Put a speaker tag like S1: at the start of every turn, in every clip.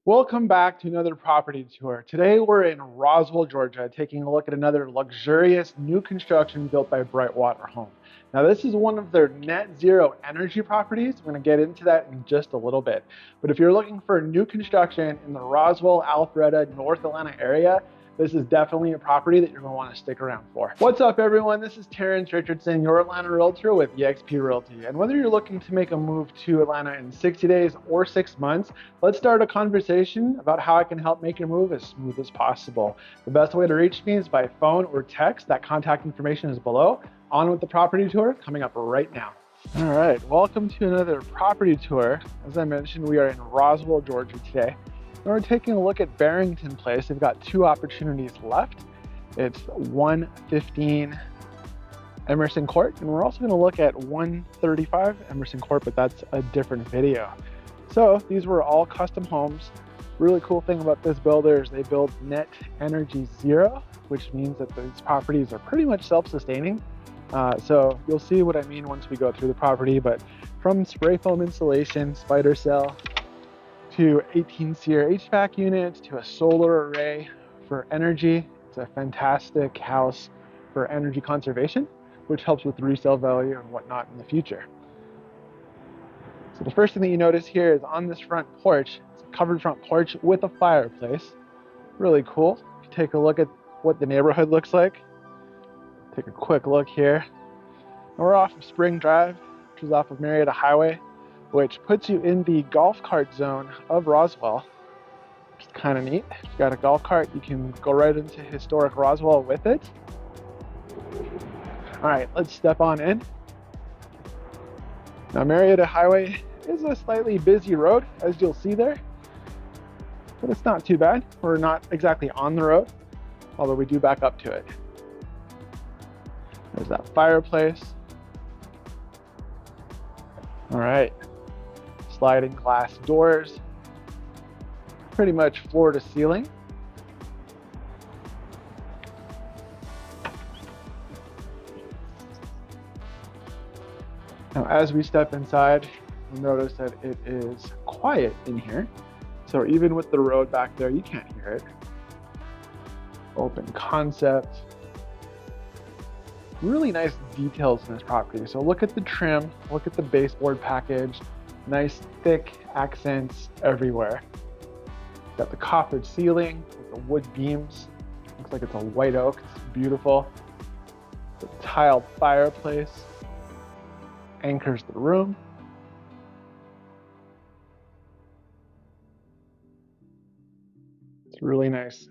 S1: Welcome back to another property tour. Today we're in Roswell, Georgia, taking a look at another luxurious new construction built by Brightwater Homes. Now this is one of their net zero energy properties. We're going to get into that in just a little bit. But if you're looking for new construction in the Roswell, Alpharetta, North Atlanta area, this is definitely a property that you're going to want to stick around for. What's up, everyone? This is Terrence Richardson, your Atlanta Realtor with eXp Realty. And whether you're looking to make a move to Atlanta in 60 days or 6 months, let's start a conversation about how I can help make your move as smooth as possible. The best way to reach me is by phone or text. That contact information is below. On with the property tour coming up right now. All right, welcome to another property tour. As I mentioned, we are in Roswell, Georgia today. And we're taking a look at Barrington Place. They've got two opportunities left. It's 115 Emerson Court, and we're also going to look at 135 Emerson Court, but that's a different video. So these were all custom homes. Really cool thing about this builder is they build net energy zero, which means that these properties are pretty much self-sustaining. So you'll see what I mean once we go through the property, but from spray foam insulation, spider cell, to 18-SEER HVAC units, to a solar array for energy. It's a fantastic house for energy conservation, which helps with resale value and whatnot in the future. So the first thing that you notice here is on this front porch, it's a covered front porch with a fireplace. Really cool. If you take a look at what the neighborhood looks like, take a quick look here. And we're off of Spring Drive, which is off of Marietta Highway, which puts you in the golf cart zone of Roswell, which is kind of neat. If you've got a golf cart, you can go right into historic Roswell with it. All right, let's step on in. Now, Marietta Highway is a slightly busy road, as you'll see there, but it's not too bad. We're not exactly on the road, although we do back up to it. There's that fireplace. All right. Sliding glass doors, pretty much floor to ceiling. Now, as we step inside, you'll notice that it is quiet in here. So even with the road back there, you can't hear it. Open concept. Really nice details in this property. So look at the trim, look at the baseboard package. Nice thick accents everywhere. Got the coffered ceiling with the wood beams. Looks like it's a white oak. It's beautiful. The tiled fireplace anchors the room. It's really nice.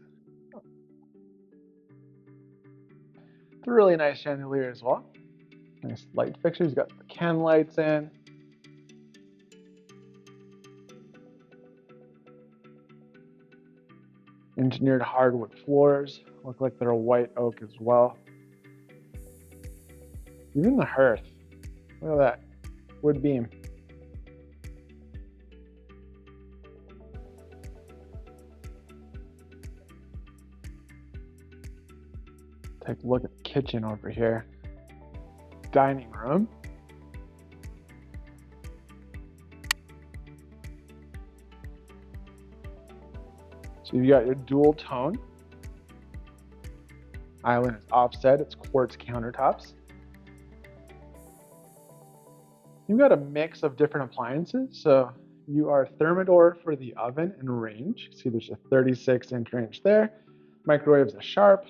S1: It's a really nice chandelier as well. Nice light fixtures. Got the can lights in. Engineered hardwood floors, look like they're a white oak as well. Even the hearth, look at that, wood beam. Take a look at the kitchen over here. Dining room. So you've got your dual tone. Island is offset, it's quartz countertops. You've got a mix of different appliances. So you are Thermador for the oven and range. See there's a 36-inch range there. Microwave's a Sharp.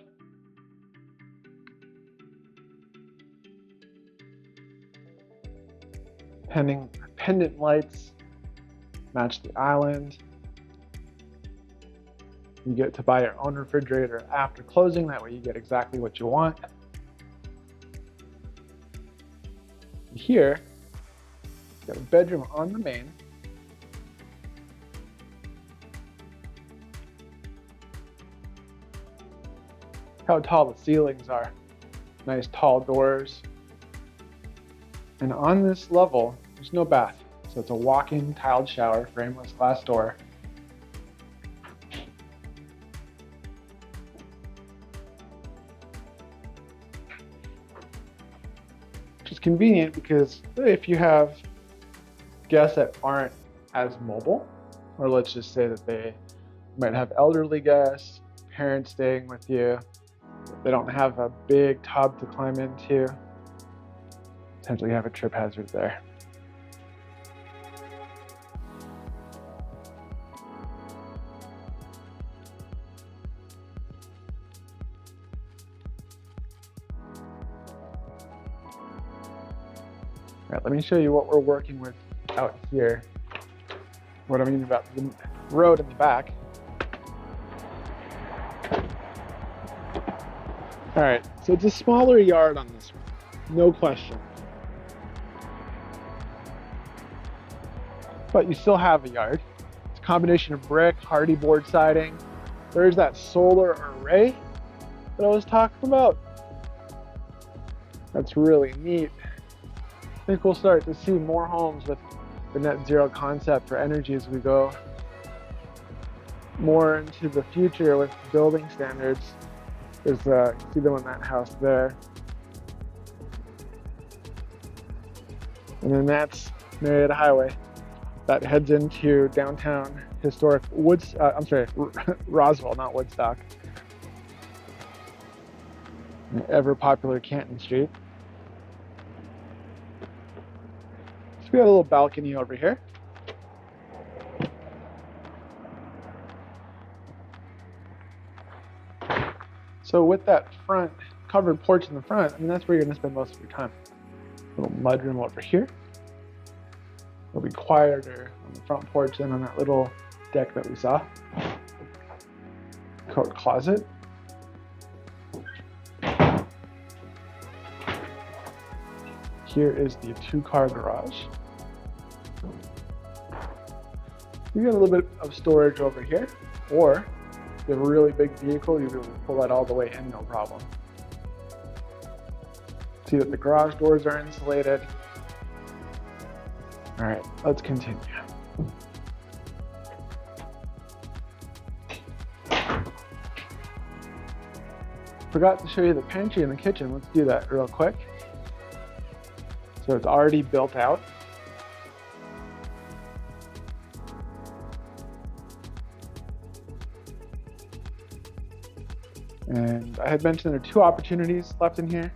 S1: Pendant lights match the island. You get to buy your own refrigerator after closing. That way you get exactly what you want. Here, you got a bedroom on the main. How tall the ceilings are. Nice tall doors. And on this level, there's no bath. So it's a walk-in tiled shower, frameless glass door. Which is convenient because if you have guests that aren't as mobile, Or let's just say that they might have elderly guests, parents staying with you. They don't have a big tub to climb into. Potentially have a trip hazard there. All right, let me show you what we're working with out here. What I mean about the road in the back. All right, so it's a smaller yard on this one, no question. But you still have a yard. It's a combination of brick, hardy board siding. There's that solar array that I was talking about. That's really neat. I think we'll start to see more homes with the net zero concept for energy as we go more into the future with building standards. There's you see them in that house there. And then that's Marietta Highway. That heads into downtown historic Roswell, not Woodstock. And ever popular Canton Street. So we got a little balcony over here. So with that front covered porch in the front, I mean, that's where you're gonna spend most of your time. Little mudroom over here. It'll be quieter on the front porch than on that little deck that we saw. Coat closet. Here is the 2-car garage. You get a little bit of storage over here, or if you have a really big vehicle, you'll be able to pull that all the way in, no problem. See that the garage doors are insulated. All right, let's continue. Forgot to show you the pantry and the kitchen. Let's do that real quick. So it's already built out. And I had mentioned there are 2 opportunities left in here.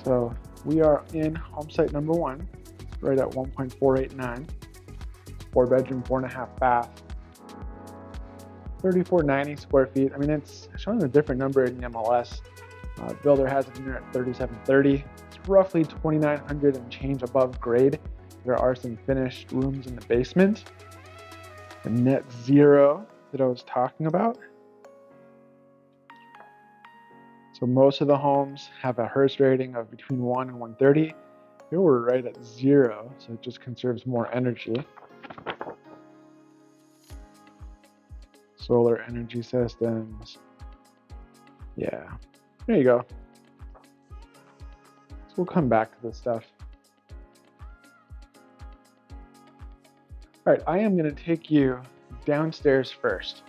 S1: So we are in home site number 1, right at 1.489, 4-bedroom, 4.5 bath, 3,490 square feet. I mean, it's showing a different number in the MLS. Builder has it in there at 3,730. It's roughly 2,900 and change above grade. There are some finished rooms in the basement. The net zero that I was talking about. So most of the homes have a Hearst rating of between 1 and 130. Here we're right at 0, so it just conserves more energy. Solar energy systems. Yeah, there you go. So we'll come back to this stuff. All right, I am going to take you downstairs first.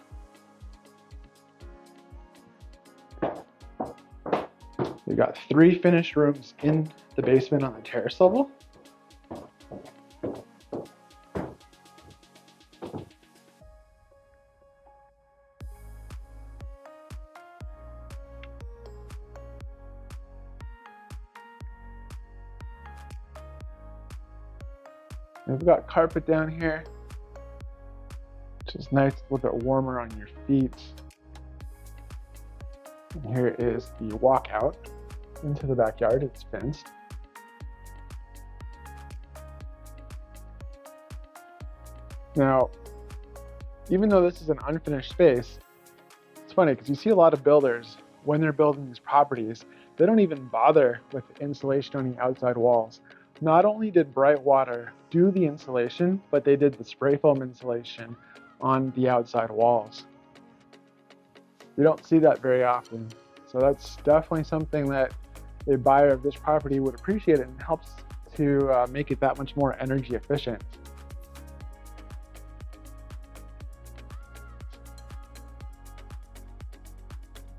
S1: We've got 3 finished rooms in the basement on the terrace level. We've got carpet down here, which is nice, a little bit warmer on your feet. And here is the walkout into the backyard. It's fenced. Now, even though this is an unfinished space, it's funny because you see a lot of builders, when they're building these properties, they don't even bother with insulation on the outside walls. Not only did Brightwater do the insulation, but they did the spray foam insulation on the outside walls. You don't see that very often. So that's definitely something that a buyer of this property would appreciate, and helps to make it that much more energy efficient.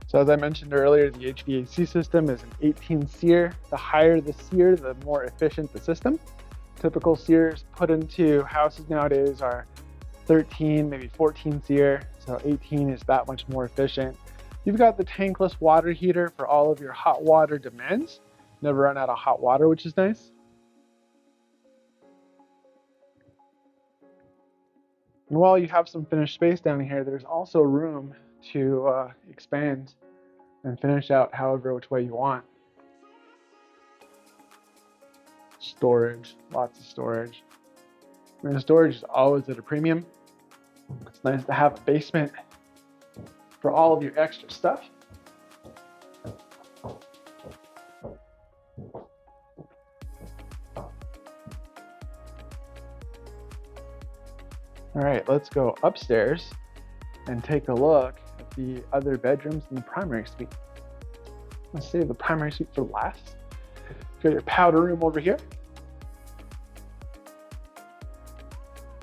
S1: So as I mentioned earlier, the HVAC system is an 18 SEER. The higher the SEER, the more efficient the system. Typical SEERs put into houses nowadays are 13, maybe 14 SEER, so 18 is that much more efficient. You've got the tankless water heater for all of your hot water demands. Never run out of hot water, which is nice. And while you have some finished space down here, there's also room to expand and finish out however which way you want. Storage, lots of storage. I mean, the storage is always at a premium. It's nice to have a basement for all of your extra stuff. All right, let's go upstairs and take a look at the other bedrooms in the primary suite. Let's save the primary suite for last. Got your powder room over here.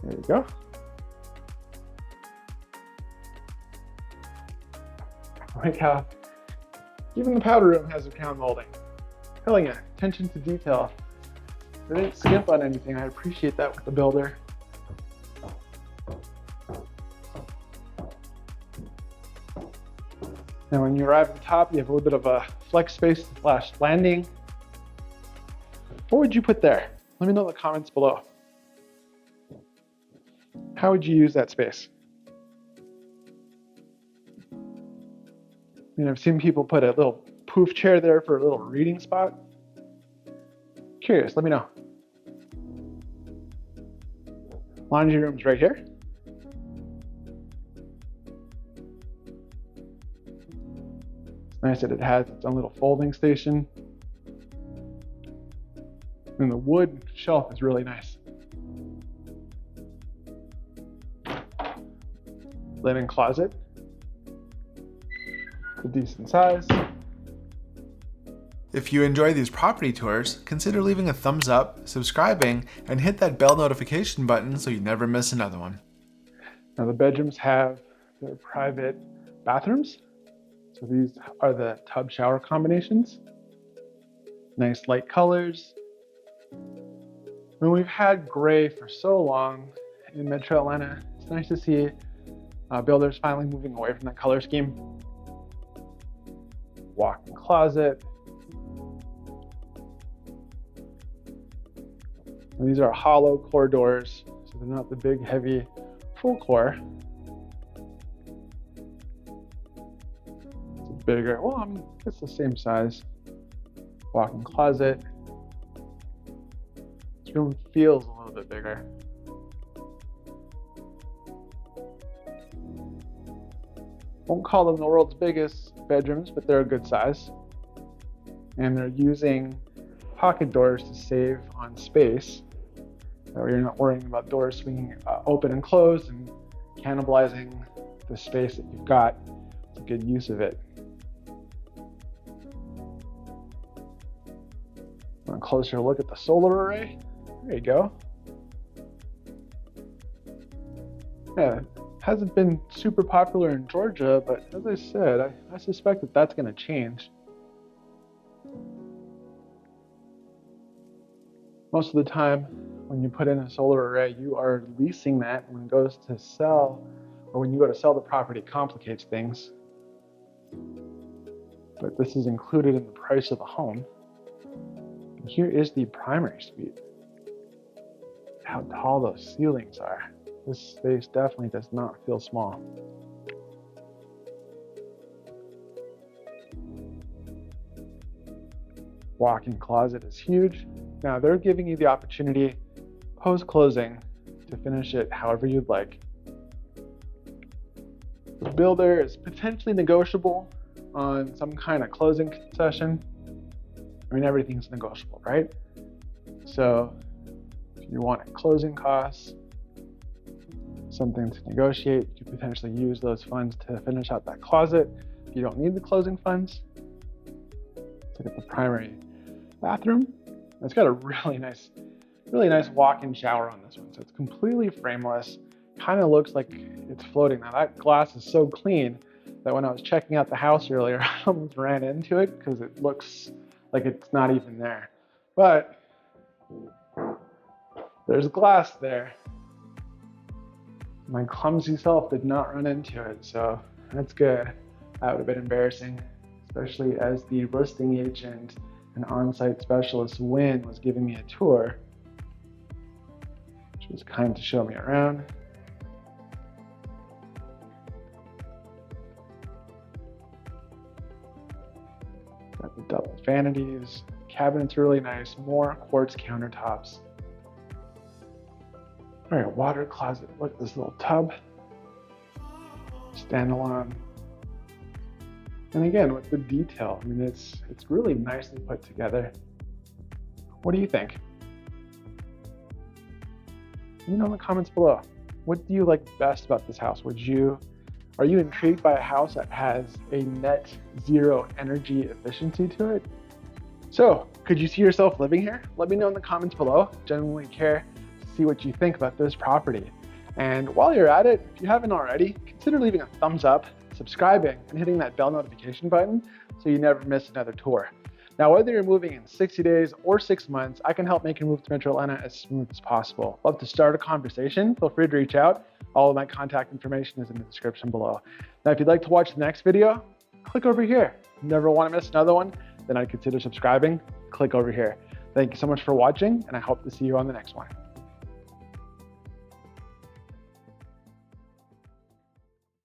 S1: There you go. Like how even the powder room has a crown molding. Hell yeah, attention to detail. They didn't skimp on anything. I appreciate that with the builder. Now when you arrive at the top, you have a little bit of a flex space / landing. What would you put there? Let me know in the comments below. How would you use that space? I mean, I've seen people put a little poof chair there for a little reading spot. Curious, let me know. Laundry room's right here. It's nice that it has its own little folding station. And the wood shelf is really nice. Linen closet. A decent size.
S2: If you enjoy these property tours, consider leaving a thumbs up, subscribing, and hit that bell notification button so you never miss another one.
S1: Now the bedrooms have their private bathrooms. So these are the tub shower combinations. Nice light colors. When we've had gray for so long in Metro Atlanta, it's nice to see builders finally moving away from that color scheme. Walk-in closet. And these are hollow core doors, so they're not the big, heavy, full core. It's a bigger, well, I mean, it's the same size. Walk-in closet. This room feels a little bit bigger. Won't call them the world's biggest bedrooms, but they're a good size. And they're using pocket doors to save on space. So you're not worrying about doors swinging open and closed and cannibalizing the space that you've got. It's a good use of it. Want a closer look at the solar array? There you go. Yeah, hasn't been super popular in Georgia, but as I said, I suspect that that's going to change. Most of the time, when you put in a solar array, you are leasing that. When it goes to sell, or when you go to sell the property, it complicates things. But this is included in the price of the home. And here is the primary suite. How tall those ceilings are. This space definitely does not feel small. Walk-in closet is huge. Now they're giving you the opportunity post-closing to finish it however you'd like. The builder is potentially negotiable on some kind of closing concession. I mean, everything's negotiable, right? So if you want closing costs, something to negotiate, you could potentially use those funds to finish out that closet. If you don't need the closing funds, look at the primary bathroom. It's got a really nice walk-in shower on this one. So it's completely frameless. Kind of looks like it's floating. Now that glass is so clean that when I was checking out the house earlier, I almost ran into it because it looks like it's not even there. But there's glass there. My clumsy self did not run into it, so that's good. That would have been embarrassing, especially as the listing agent and on-site specialist Wynn was giving me a tour. She was kind to show me around. Got the double vanities. Cabinet's really nice. More quartz countertops. All right, water closet. Look at this little tub. Standalone. And again, with the detail, I mean, it's really nicely put together. What do you think? Let me know in the comments below. What do you like best about this house? Are you intrigued by a house that has a net zero energy efficiency to it? So, could you see yourself living here? Let me know in the comments below. Genuinely care to see what you think about this property. And while you're at it, if you haven't already, consider leaving a thumbs up, subscribing, and hitting that bell notification button so you never miss another tour. Now, whether you're moving in 60 days or 6 months, I can help make your move to Metro Atlanta as smooth as possible. Love to start a conversation. Feel free to reach out. All of my contact information is in the description below. Now, if you'd like to watch the next video, click over here. If you never want to miss another one, then I'd consider subscribing. Click over here. Thank you so much for watching, and I hope to see you on the next one.